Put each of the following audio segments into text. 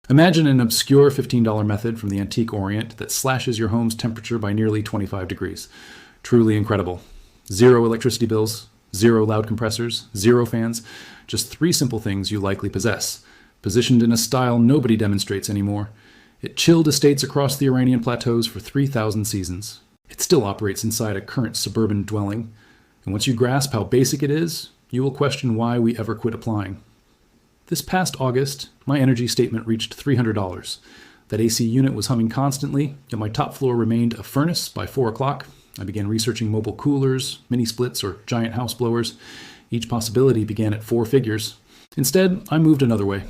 Imagine an obscure $15 method from the antique Orient that slashes your home's temperature by nearly 25 degrees. Truly incredible. Zero electricity bills, zero loud compressors, zero fans, just three simple things you likely possess, positioned in a style nobody demonstrates anymore. It chilled estates across the Iranian plateaus for 3,000 seasons. It still operates inside a current suburban dwelling. And once you grasp how basic it is, you will question why we ever quit applying. This past August, my energy statement reached $300. That AC unit was humming constantly, yet my top floor remained a furnace by 4 o'clock. I began researching mobile coolers, mini splits, or giant house blowers. Each possibility began at 4 figures. Instead, I moved another way.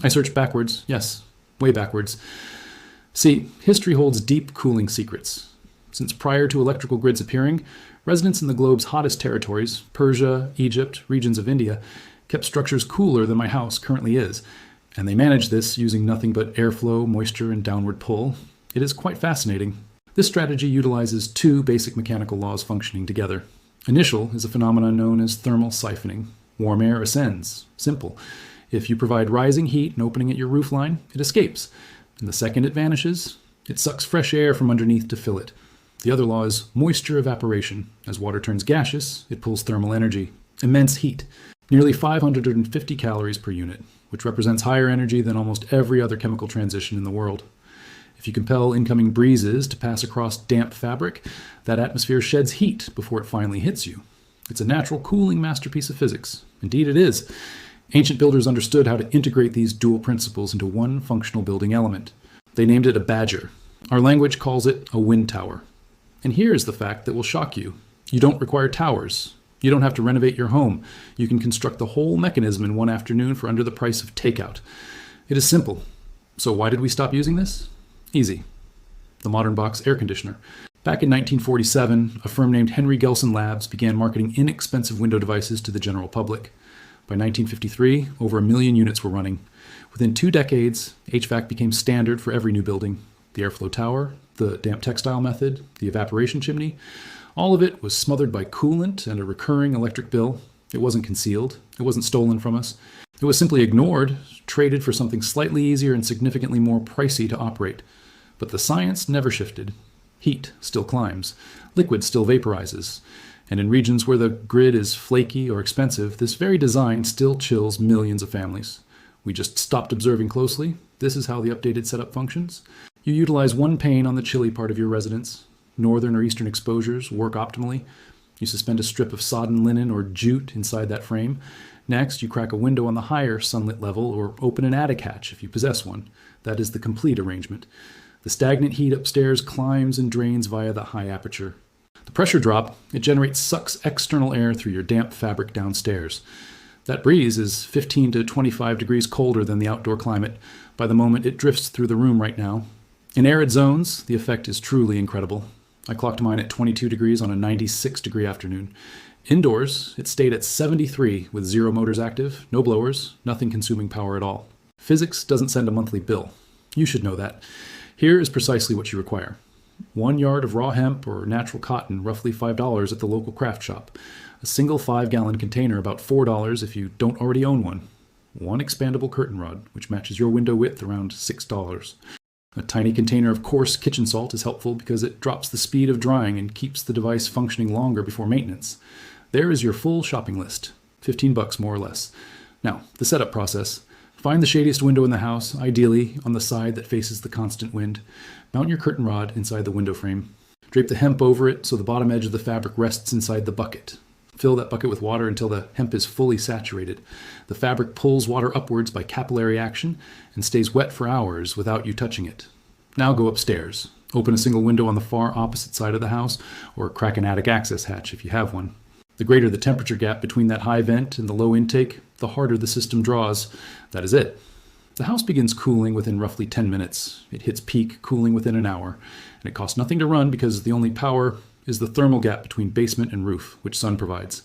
I searched backwards, yes, way backwards. See, history holds deep cooling secrets. Since prior to electrical grids appearing, residents in the globe's hottest territories, Persia, Egypt, regions of India, kept structures cooler than my house currently is, and they managed this using nothing but airflow, moisture, and downward pull. It is quite fascinating. This strategy utilizes two basic mechanical laws functioning together. Initial is a phenomenon known as thermal siphoning. Warm air ascends. Simple. If you provide rising heat and opening at your roofline, it escapes. And the second it vanishes, it sucks fresh air from underneath to fill it. The other law is moisture evaporation. As water turns gaseous, it pulls thermal energy. Immense heat. Nearly 550 calories per unit, which represents higher energy than almost every other chemical transition in the world. If you compel incoming breezes to pass across damp fabric, that atmosphere sheds heat before it finally hits you. It's a natural cooling masterpiece of physics. Indeed it is. Ancient builders understood how to integrate these dual principles into one functional building element. They named it a Badgir. Our language calls it a wind tower. And here is the fact that will shock you. You don't require towers. You don't have to renovate your home. You can construct the whole mechanism in one afternoon for under the price of takeout. It is simple. So why did we stop using this? Easy. The modern box air conditioner. Back in 1947, a firm named Henry Gelson Labs began marketing inexpensive window devices to the general public. By 1953, over 1 million units were running. Within 2 decades, HVAC became standard for every new building. The airflow tower, the damp textile method, the evaporation chimney, all of it was smothered by coolant and a recurring electric bill. It wasn't concealed. It wasn't stolen from us. It was simply ignored, traded for something slightly easier and significantly more pricey to operate. But the science never shifted. Heat still climbs. Liquid still vaporizes. And in regions where the grid is flaky or expensive, this very design still chills millions of families. We just stopped observing closely. This is how the updated setup functions. You utilize one pane on the chilly part of your residence. Northern or eastern exposures work optimally. You suspend a strip of sodden linen or jute inside that frame. Next, you crack a window on the higher sunlit level or open an attic hatch if you possess one. That is the complete arrangement. The stagnant heat upstairs climbs and drains via the high aperture. The pressure drop it sucks external air through your damp fabric downstairs. That breeze is 15 to 25 degrees colder than the outdoor climate by the moment it drifts through the room right now. In arid zones, the effect is truly incredible. I clocked mine at 22 degrees on a 96-degree afternoon. Indoors, it stayed at 73 with 0 motors active, no blowers, nothing consuming power at all. Physics doesn't send a monthly bill. You should know that. Here is precisely what you require. 1 yard of raw hemp or natural cotton, roughly $5 at the local craft shop. A single 5-gallon container, about $4 if you don't already own one. 1 expandable curtain rod, which matches your window width, around $6. A tiny container of coarse kitchen salt is helpful because it drops the speed of drying and keeps the device functioning longer before maintenance. There is your full shopping list. $15 more or less. Now, the setup process. Find the shadiest window in the house, ideally on the side that faces the constant wind. Mount your curtain rod inside the window frame. Drape the hemp over it so the bottom edge of the fabric rests inside the bucket. Fill that bucket with water until the hemp is fully saturated. The fabric pulls water upwards by capillary action and stays wet for hours without you touching it. Now go upstairs. Open a single window on the far opposite side of the house, or crack an attic access hatch if you have one. The greater the temperature gap between that high vent and the low intake, the harder the system draws. That is it. The house begins cooling within roughly 10 minutes. It hits peak cooling within an hour. And it costs nothing to run because the only power is the thermal gap between basement and roof, which sun provides.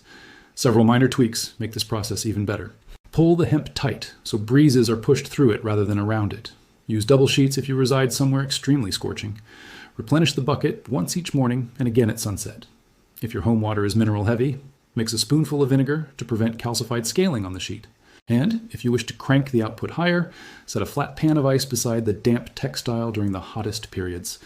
Several minor tweaks make this process even better. Pull the hemp tight so breezes are pushed through it rather than around it. Use double sheets if you reside somewhere extremely scorching. Replenish the bucket once each morning and again at sunset. If your home water is mineral heavy, mix a spoonful of vinegar to prevent calcified scaling on the sheet. And if you wish to crank the output higher, set a flat pan of ice beside the damp textile during the hottest periods.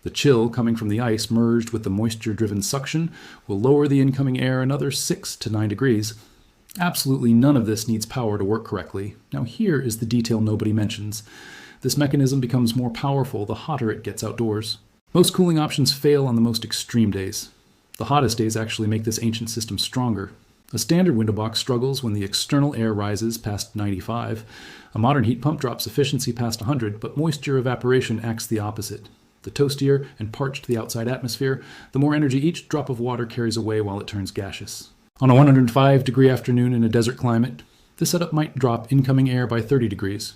The chill coming from the ice merged with the moisture-driven suction will lower the incoming air another 6 to 9 degrees. Absolutely none of this needs power to work correctly. Now here is the detail nobody mentions. This mechanism becomes more powerful the hotter it gets outdoors. Most cooling options fail on the most extreme days. The hottest days actually make this ancient system stronger. A standard window box struggles when the external air rises past 95. A modern heat pump drops efficiency past 100, but moisture evaporation acts the opposite. The toastier and parched the outside atmosphere, the more energy each drop of water carries away while it turns gaseous. On a 105-degree afternoon in a desert climate, this setup might drop incoming air by 30 degrees.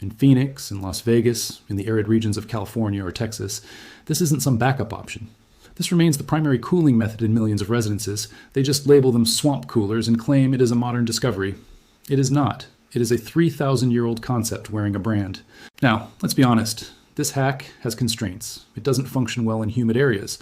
In Phoenix, in Las Vegas, in the arid regions of California or Texas, this isn't some backup option. This remains the primary cooling method in millions of residences. They just label them swamp coolers and claim it is a modern discovery. It is not. It is a 3,000-year-old concept wearing a brand. Now, let's be honest. This hack has constraints. It doesn't function well in humid areas.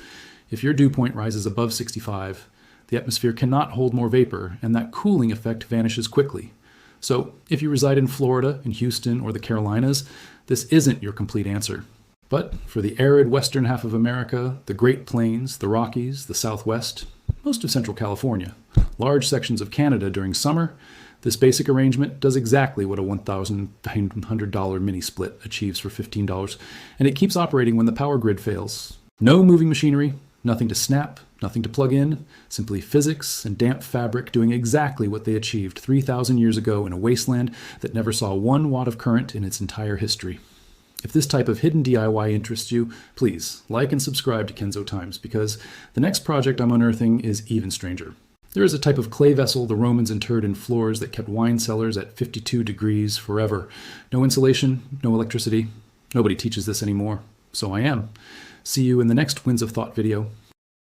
If your dew point rises above 65, the atmosphere cannot hold more vapor, and that cooling effect vanishes quickly. So, if you reside in Florida, in Houston, or the Carolinas, this isn't your complete answer. But for the arid western half of America, the Great Plains, the Rockies, the Southwest, most of Central California, large sections of Canada during summer, this basic arrangement does exactly what a $1,900 mini-split achieves for $15, and it keeps operating when the power grid fails. No moving machinery, nothing to snap, nothing to plug in, simply physics and damp fabric doing exactly what they achieved 3,000 years ago in a wasteland that never saw 1 watt of current in its entire history. If this type of hidden DIY interests you, please like and subscribe to Kenzo Times, because the next project I'm unearthing is even stranger. There is a type of clay vessel the Romans interred in floors that kept wine cellars at 52 degrees forever. No insulation, no electricity. Nobody teaches this anymore, so I am. See you in the next Winds of Thought video.